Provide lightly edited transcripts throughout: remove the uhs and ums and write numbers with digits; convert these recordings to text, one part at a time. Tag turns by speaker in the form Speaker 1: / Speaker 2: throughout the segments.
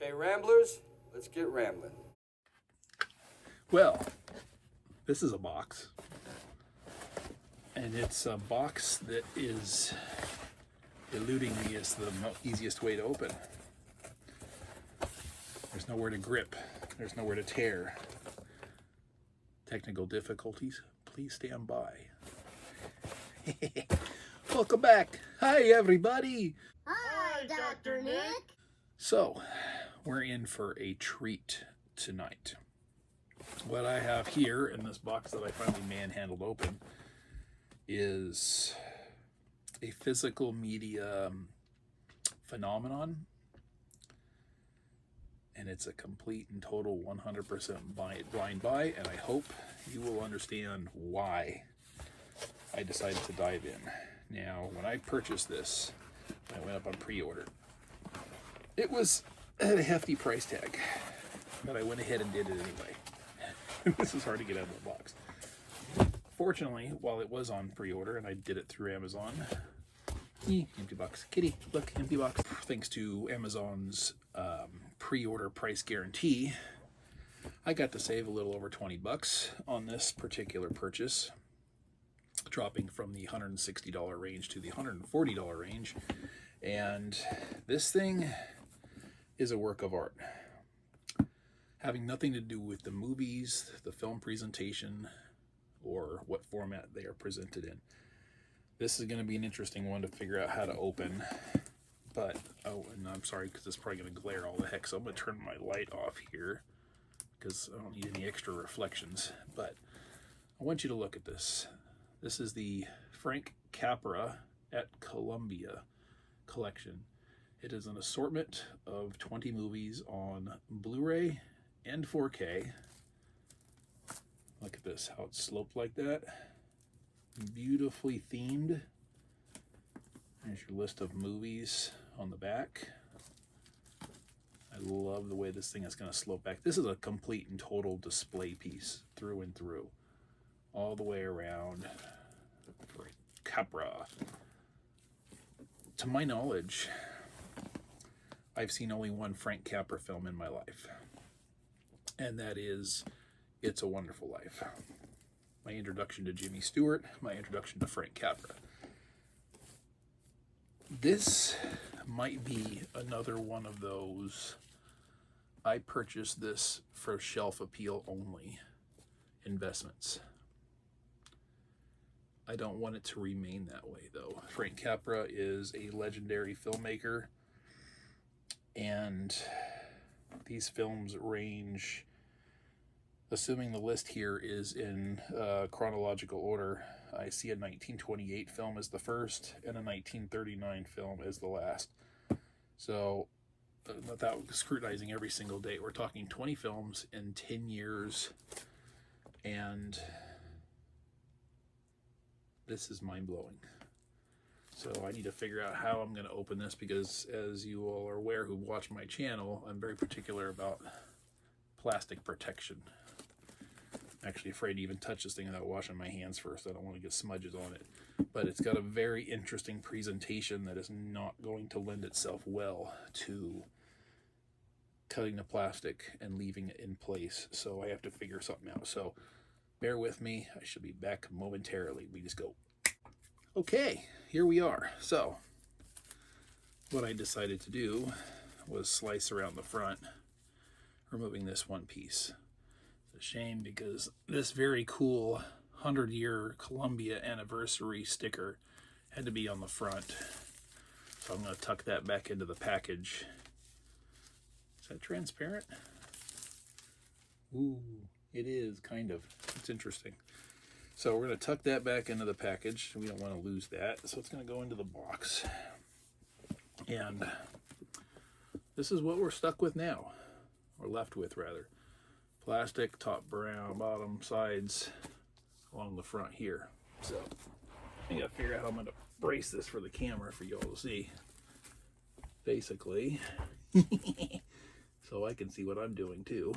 Speaker 1: Okay, Ramblers, let's get rambling.
Speaker 2: Well, this is a box. And it's a box that is eluding me as the easiest way to open. There's nowhere to grip. There's nowhere to tear. Technical difficulties, please stand by. Welcome back. Hi, everybody.
Speaker 3: Hi, Dr. Nick.
Speaker 2: So, we're in for a treat tonight. What I have here in this box that I finally manhandled open is a physical media phenomenon, and it's a complete and total 100% blind buy, and I hope you will understand why I decided to dive in. Now, when I purchased this, I went up on pre-order. It was at a hefty price tag, but I went ahead and did it anyway. This is hard to get out of the box. Fortunately, while it was on pre-order, and I did it through Amazon, empty box, kitty, look, empty box. Thanks to Amazon's pre-order price guarantee, I got to save a little over 20 bucks on this particular purchase, dropping from the $160 range to the $140 range. And this thing is a work of art, having nothing to do with the movies, the film presentation, or what format they are presented in. This is going to be an interesting one to figure out how to open. But, oh, and I'm sorry because it's probably going to glare all the heck, so I'm going to turn my light off here because I don't need any extra reflections. But I want you to look at this. This is the Frank Capra at Columbia collection. It is an assortment of 20 movies on Blu-ray and 4K. Look at this, how it's sloped like that. Beautifully themed. There's your list of movies on the back. I love the way this thing is going to slope back. This is a complete and total display piece through and through. All the way around for Capra. To my knowledge, I've seen only one Frank Capra film in my life. And that is It's a Wonderful Life. My introduction to Jimmy Stewart, my introduction to Frank Capra. This might be another one of those, I purchased this for shelf appeal only investments. I don't want it to remain that way though. Frank Capra is a legendary filmmaker, and these films range, assuming the list here is in chronological order, I see a 1928 film as the first and a 1939 film as the last. So without scrutinizing every single date, we're talking 20 films in 10 years, and this is mind-blowing. So I need to figure out how I'm going to open this because, as you all are aware who watch my channel, I'm very particular about plastic protection. I'm actually afraid to even touch this thing without washing my hands first. I don't want to get smudges on it. But it's got a very interesting presentation that is not going to lend itself well to cutting the plastic and leaving it in place. So I have to figure something out. So bear with me. I should be back momentarily. We just go. Okay, here we are. So what I decided to do was slice around the front, removing this one piece. It's a shame because this very cool 100-year Columbia anniversary sticker had to be on the front. So I'm going to tuck that back into the package. Is that transparent? Ooh, it is, kind of. It's interesting. So we're going to tuck that back into the package. We don't want to lose that. So it's going to go into the box. And this is what we're stuck with now. Or left with, rather. Plastic, top brown, bottom, sides, along the front here. So I got to figure out how I'm going to brace this for the camera for you all to see. Basically. So I can see what I'm doing too.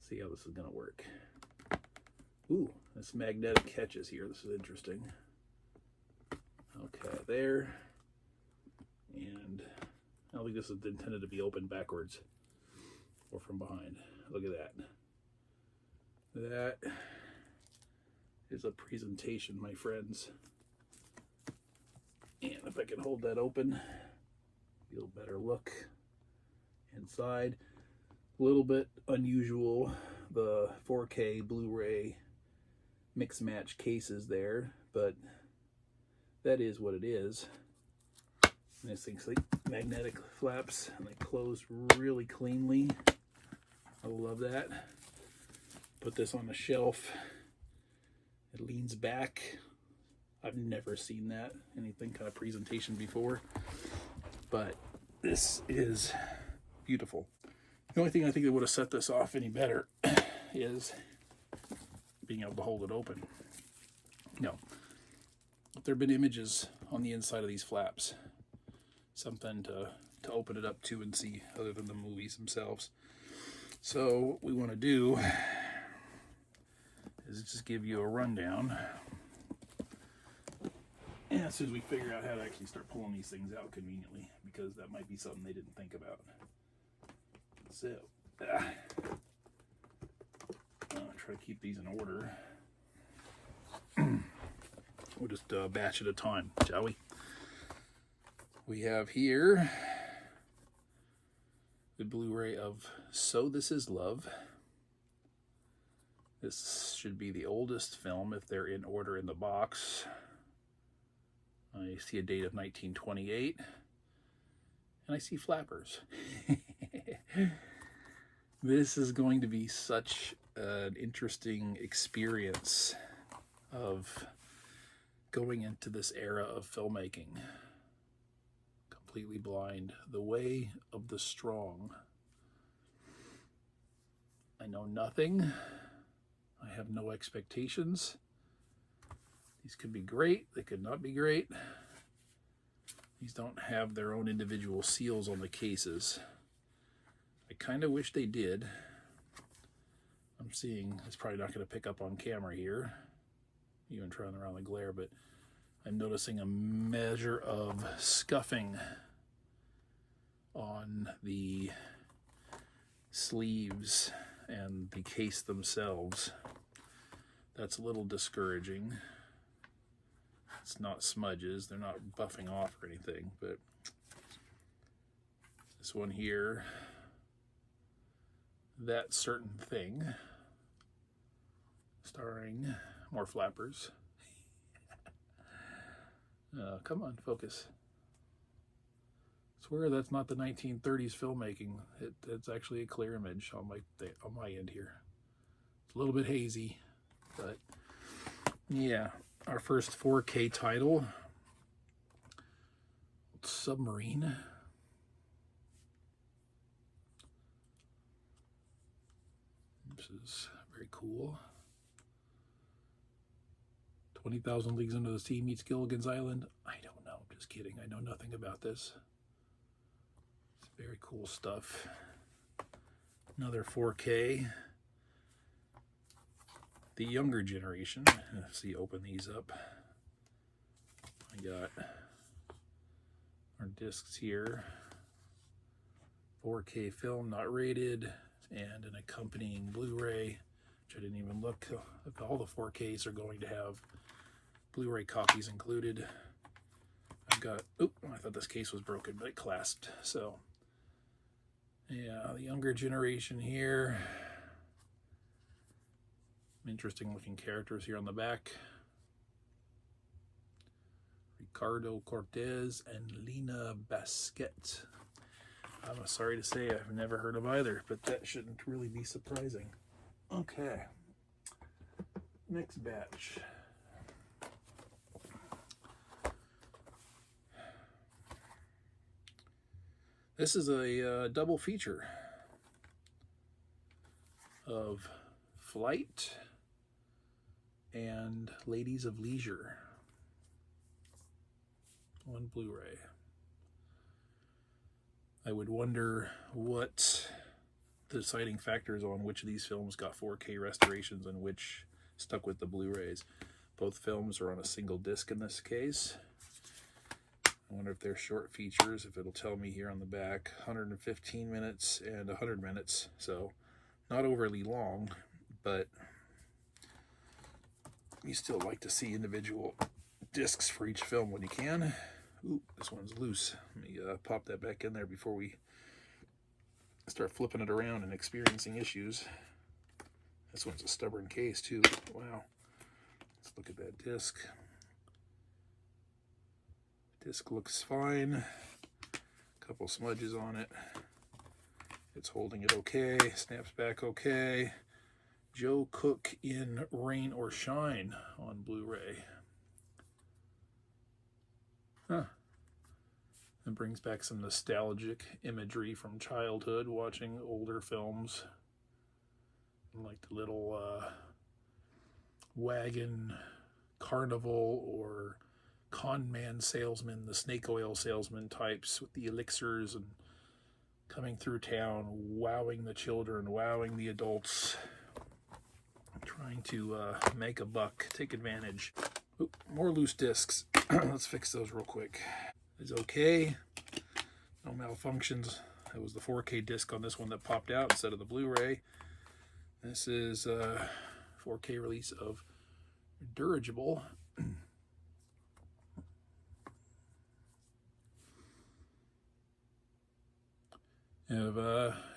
Speaker 2: See how this is going to work. Ooh, this magnetic catches here. This is interesting. Okay, there. And don't think this is intended to be opened backwards or from behind. Look at that. That is a presentation, my friends. And if I can hold that open, get a better look inside. A little bit unusual, the 4K Blu-ray mix match cases there, but that is what it is. And this thing's like magnetic flaps, and they close really cleanly. I love that. Put this on the shelf. It leans back. I've never seen that, anything kind of presentation before, but this is beautiful. The only thing I think that would have set this off any better is being able to hold it open. No, there have been images on the inside of these flaps, something to open it up to and see other than the movies themselves. So what we want to do is just give you a rundown. And as soon as we figure out how to actually start pulling these things out conveniently, because that might be something they didn't think about. So, I'll try to keep these in order. We'll just batch at a time, shall we? We have here the Blu-ray of So This Is Love. This should be the oldest film if they're in order in the box. I see a date of 1928, and I see flappers. This is going to be such an interesting experience of going into this era of filmmaking. Completely blind. The way of the strong. I know nothing. I have no expectations. These could be great, they could not be great. These don't have their own individual seals on the cases. I kind of wish they did. I'm seeing, it's probably not going to pick up on camera here, even trying around the glare, but I'm noticing a measure of scuffing on the sleeves and the case themselves. That's a little discouraging. It's not smudges, they're not buffing off or anything, but this one here, That Certain Thing, starring more flappers. Come on, focus. I swear that's not the 1930s filmmaking. It's actually a clear image on my end here. It's a little bit hazy, but yeah. Our first 4K title, Submarine. This is very cool. 20,000 Leagues Under the Sea meets Gilligan's Island. I don't know, just kidding. I know nothing about this. It's very cool stuff. Another 4K. The younger generation. Let's see, open these up. I got our discs here. 4K film, not rated, and an accompanying Blu-ray, which I didn't even look. All the 4Ks are going to have Blu-ray copies included. I've got, oh, I thought this case was broken, but it clasped. So, yeah, the younger generation here. Interesting looking characters here on the back. Ricardo Cortez and Lena Basquet. I'm sorry to say I've never heard of either, but that shouldn't really be surprising. Okay. Next batch. This is a double feature of Flight and Ladies of Leisure. One Blu-ray. I would wonder what the deciding factors on which of these films got 4K restorations and which stuck with the Blu-rays. Both films are on a single disc in this case. I wonder if they're short features, if it'll tell me here on the back, 115 minutes and 100 minutes. So not overly long, but you still like to see individual discs for each film when you can. Ooh, this one's loose. Let me pop that back in there before we start flipping it around and experiencing issues. This one's a stubborn case too. Wow. Let's look at that disc. Disc looks fine. Couple smudges on it. It's holding it okay. Snaps back okay. Joe Cook in Rain or Shine on Blu-ray. Huh. It brings back some nostalgic imagery from childhood, watching older films. Like the little wagon carnival or con man salesman, the snake oil salesman types with the elixirs and coming through town, wowing the children, wowing the adults, trying to make a buck, take advantage. Ooh, more loose discs. Let's fix those real quick. It's okay. No malfunctions. It was the 4K disc on this one that popped out instead of the Blu-ray. This is a 4K release of Dirigible. If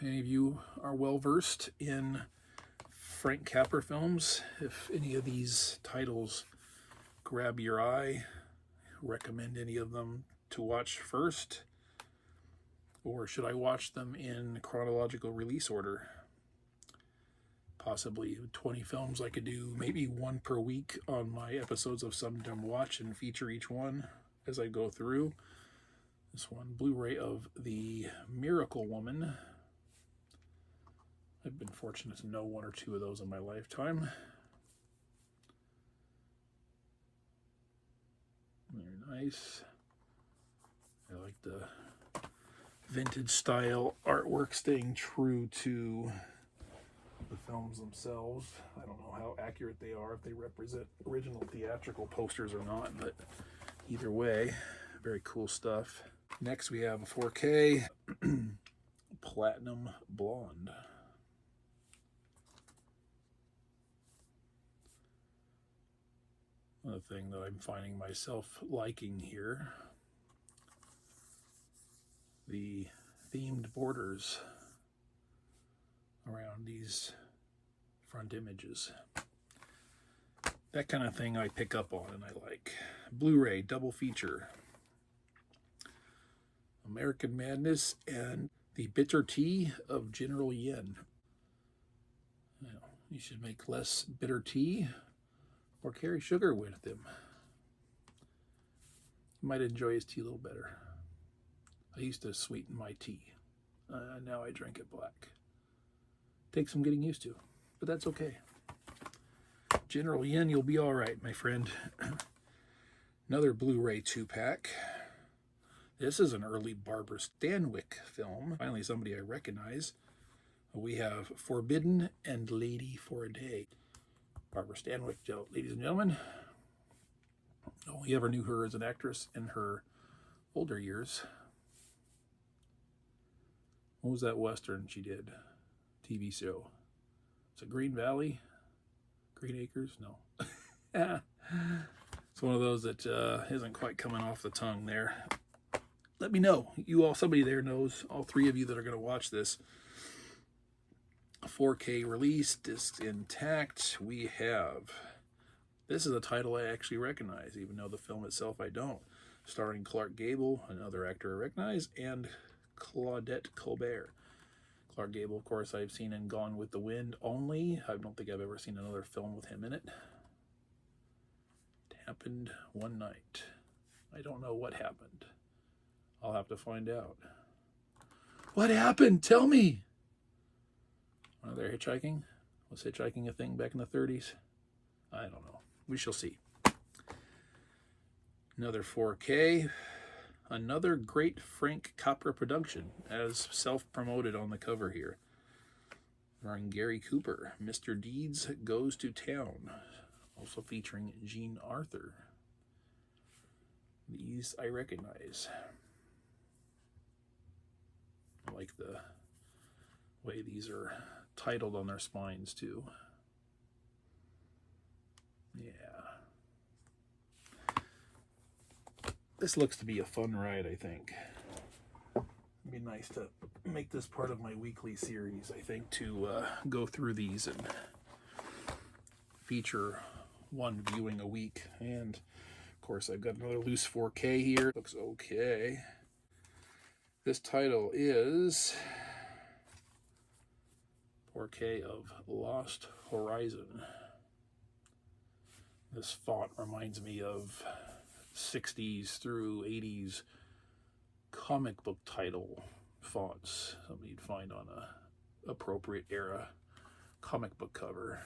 Speaker 2: any of you are well versed in Frank Capra films, if any of these titles grab your eye, recommend any of them to watch first, or should I watch them in chronological release order? Possibly 20 films I could do, maybe one per week on my episodes of Some Dumb Watch and feature each one as I go through. This one, Blu-ray of The Miracle Woman. I've been fortunate to know one or two of those in my lifetime. Very nice. I like the vintage style artwork staying true to the films themselves. I don't know how accurate they are, if they represent original theatrical posters or not, but either way, very cool stuff. Next we have a 4K Platinum Blonde. Another thing that I'm finding myself liking here, the themed borders around these front images. That kind of thing I pick up on and I like. Blu-ray double feature. American Madness and The Bitter Tea of General Yin. You should make less bitter tea or carry sugar with him. You might enjoy his tea a little better. I used to sweeten my tea. Now I drink it black. Takes some getting used to, but that's okay. General Yin, you'll be all right, my friend. Another Blu-ray 2-pack. This is an early Barbara Stanwyck film. Finally, somebody I recognize. We have Forbidden and Lady for a Day. Barbara Stanwyck, ladies and gentlemen. Only ever knew her as an actress in her older years. What was that Western she did? TV show. Is it Green Valley? Green Acres? No. It's one of those that isn't quite coming off the tongue there. Let me know. You all, somebody there knows, all three of you that are going to watch this. A 4K release, disc intact. We have, this is a title I actually recognize, even though the film itself I don't. Starring Clark Gable, another actor I recognize, and Claudette Colbert. Clark Gable, of course, I've seen in Gone with the Wind only. I don't think I've ever seen another film with him in it. It happened one night. I don't know what happened. I'll have to find out. What happened? Tell me! Are they hitchhiking? Was hitchhiking a thing back in the 30s? I don't know. We shall see. Another 4K. Another great Frank Capra production, as self-promoted on the cover here. Starring Gary Cooper. Mr. Deeds Goes to Town. Also featuring Jean Arthur. These I recognize. I like the way these are titled on their spines too. Yeah. This looks to be a fun ride, I think. It'd be nice to make this part of my weekly series, I think, to go through these and feature one viewing a week. And of course, I've got another loose 4K here. Looks okay. This title is 4K of Lost Horizon. This font reminds me of 60s through 80s comic book title fonts, something you'd find on a appropriate era comic book cover.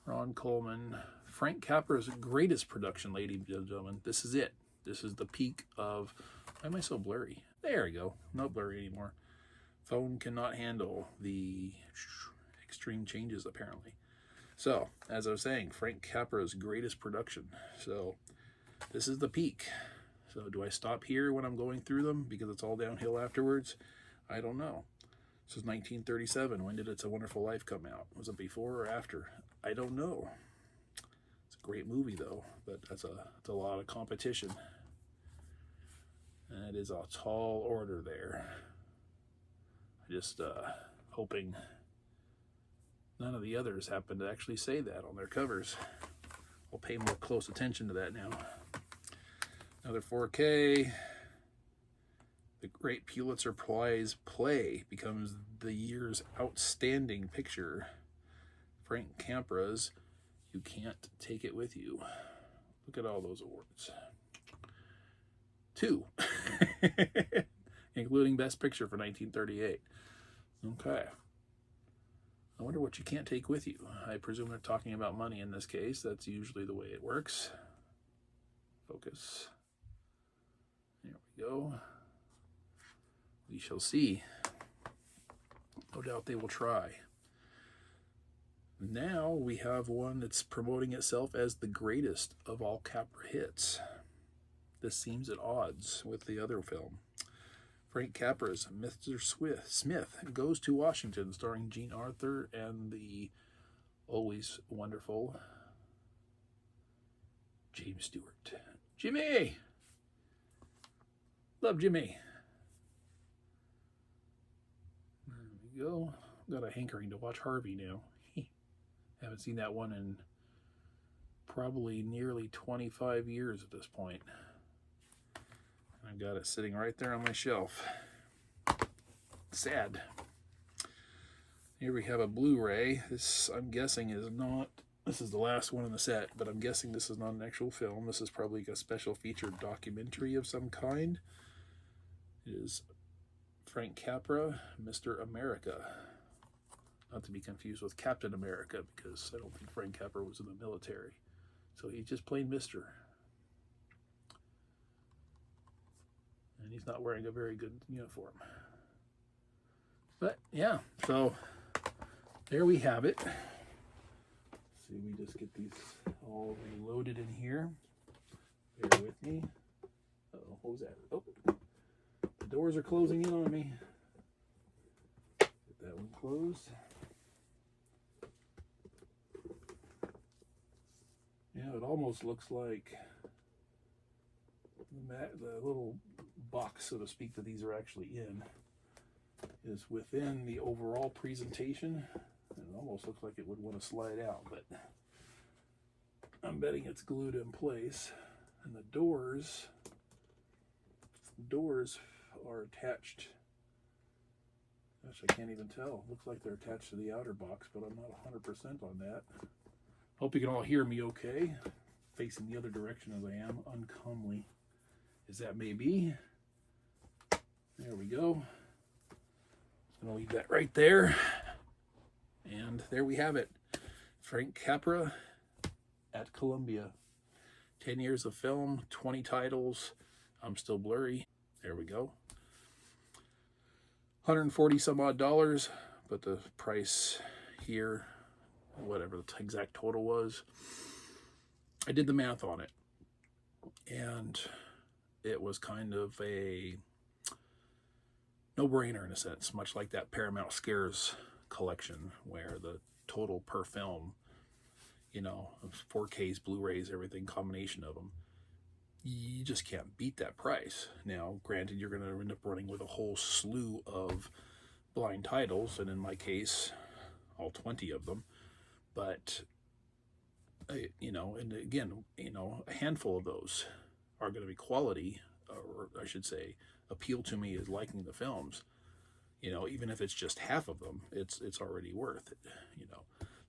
Speaker 2: Ron Coleman, Frank Capra's greatest production, ladies and gentlemen. This is it. This is the peak of, why am I so blurry? There we go, not blurry anymore. Phone cannot handle the extreme changes apparently. So, as I was saying, Frank Capra's greatest production. So, this is the peak. So, do I stop here when I'm going through them because it's all downhill afterwards? I don't know. This was 1937. When did It's a Wonderful Life come out? Was it before or after? I don't know. It's a great movie, though, but it's a lot of competition. And it is a tall order there. Just hoping none of the others happen to actually say that on their covers. I'll pay more close attention to that now. Another 4K. The Great Pulitzer Prize play becomes the year's outstanding picture. Frank Capra's You Can't Take It With You. Look at all those awards. 2. Including Best Picture for 1938. Okay. I wonder what you can't take with you. I presume they're talking about money in this case. That's usually the way it works. Focus. There we go. We shall see. No doubt they will try. Now we have one that's promoting itself as the greatest of all Capra hits. This seems at odds with the other film. Frank Capra's Mr. Smith Goes to Washington, starring Jean Arthur and the always wonderful James Stewart. Jimmy! Love Jimmy. There we go. Got a hankering to watch Harvey now. Haven't seen that one in probably nearly 25 years at this point. I've got it sitting right there on my shelf. Sad. Here we have a Blu-ray. This, I'm guessing, is not... This is the last one in the set, but I'm guessing this is not an actual film. This is probably a special featured documentary of some kind. It is Frank Capra, Mr. America. Not to be confused with Captain America, because I don't think Frank Capra was in the military. So he's just plain Mr. And he's not wearing a very good uniform. But yeah, so there we have it. Let's see, we just get these all reloaded in here. Bear with me. Uh-oh, what was that? Oh, the doors are closing in on me. Get that one closed. Yeah, it almost looks like the little box, so to speak, that these are actually in is within the overall presentation. And it almost looks like it would want to slide out, but I'm betting it's glued in place. And the doors are attached. Gosh, I can't even tell. Looks like they're attached to the outer box, but I'm not 100% on that. Hope you can all hear me okay. Facing the other direction as I am, uncomely as that may be. There we go. Just gonna leave that right there. And there we have it. Frank Capra at Columbia. 10 years of film, 20 titles. I'm still blurry. There we go. 140 some odd dollars, but the price here, whatever the exact total was, I did the math on it. And it was kind of a no-brainer in a sense, much like that Paramount Scares collection, where the total per film, 4Ks, Blu-rays, everything, combination of them, you just can't beat that price. Now, granted, you're going to end up running with a whole slew of blind titles, and in my case, all 20 of them. But, and again, a handful of those are going to be quality, or I should say, appeal to me as liking the films. Even if it's just half of them, it's already worth it.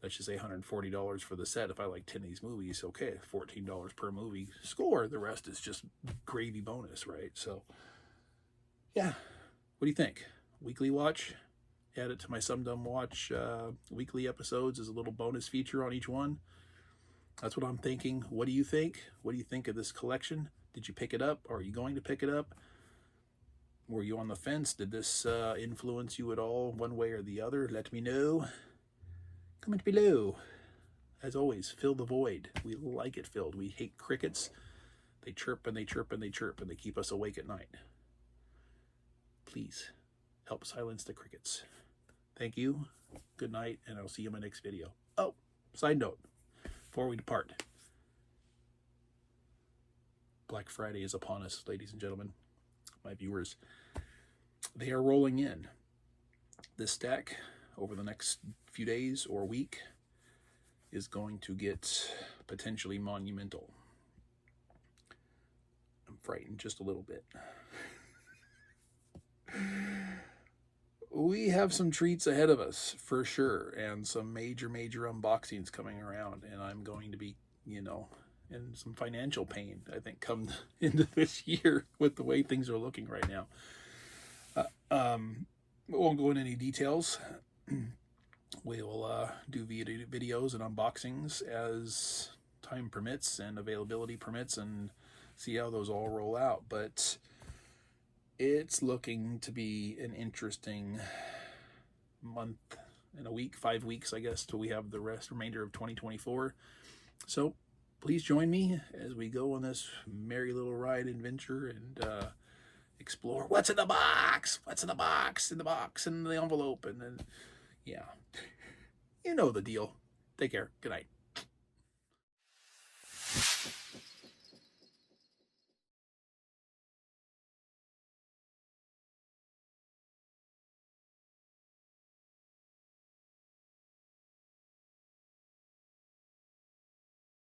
Speaker 2: Let's just say $140 for the set. If I like 10 of these movies, okay, $14 per movie. Score. The rest is just gravy bonus, right? So, yeah. What do you think? Weekly watch? Add it to my SumDumb Watch weekly episodes as a little bonus feature on each one. That's what I'm thinking. What do you think? What do you think of this collection? Did you pick it up? Are you going to pick it up? Were you on the fence? Did this influence you at all, one way or the other? Let me know. Comment below. As always, fill the void. We like it filled. We hate crickets. They chirp and they chirp and they chirp and they keep us awake at night. Please help silence the crickets. Thank you. Good night, and I'll see you in my next video. Oh, side note, before we depart. Black Friday is upon us, ladies and gentlemen, my viewers. They are rolling in. This stack, over the next few days or week, is going to get potentially monumental. I'm frightened just a little bit. We have some treats ahead of us, for sure, and some major unboxings coming around, and I'm going to be, in some financial pain, I think, come into this year with the way things are looking right now. We won't go into any details. We will do videos and unboxings as time permits and availability permits, and see how those all roll out. But it's looking to be an interesting month and a week, 5 weeks, I guess, till we have the remainder of 2024. So please join me as we go on this merry little ride adventure and explore what's in the box, in the envelope, and then, yeah, you know the deal. Take care. Good night.